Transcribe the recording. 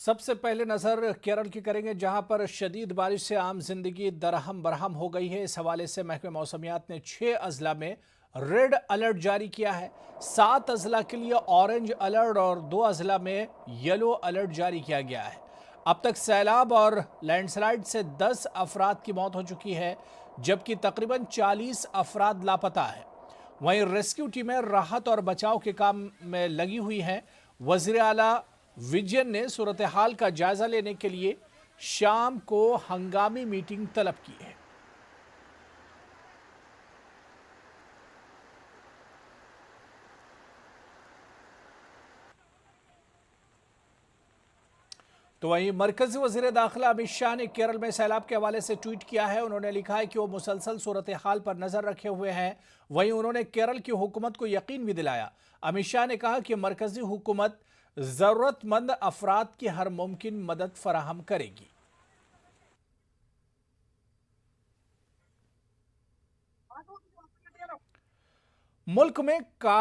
सबसे पहले नजर केरल की करेंगे, जहां पर शदीद बारिश से आम जिंदगी दरहम बरहम हो गई है। इस हवाले से महकमे मौसमियात ने 6 अजला में रेड अलर्ट जारी किया है। 7 अजला के लिए ऑरेंज अलर्ट और 2 अजला में येलो अलर्ट जारी किया गया है। अब तक सैलाब और लैंडस्लाइड से 10 अफराद की मौत हो चुकी है, जबकि तकरीबन 40 अफराद लापता है। वहीं रेस्क्यू टीमें राहत और बचाव के काम में लगी हुई हैं। वजीर आला विजयन ने सूरत हाल का जायजा लेने के लिए शाम को हंगामी मीटिंग तलब की है। तो वहीं मरकजी वजीर दाखिला अमित शाह ने केरल में सैलाब के हवाले से ट्वीट किया है। उन्होंने लिखा है कि वो मुसलसल सूरत हाल पर नजर रखे हुए हैं। वहीं उन्होंने केरल की हुकूमत को यकीन भी दिलाया। अमित शाह ने कहा कि मरकजी हुकूमत जरूरतमंद अफराद की हर मुमकिन मदद फराहम करेगी। मुल्क में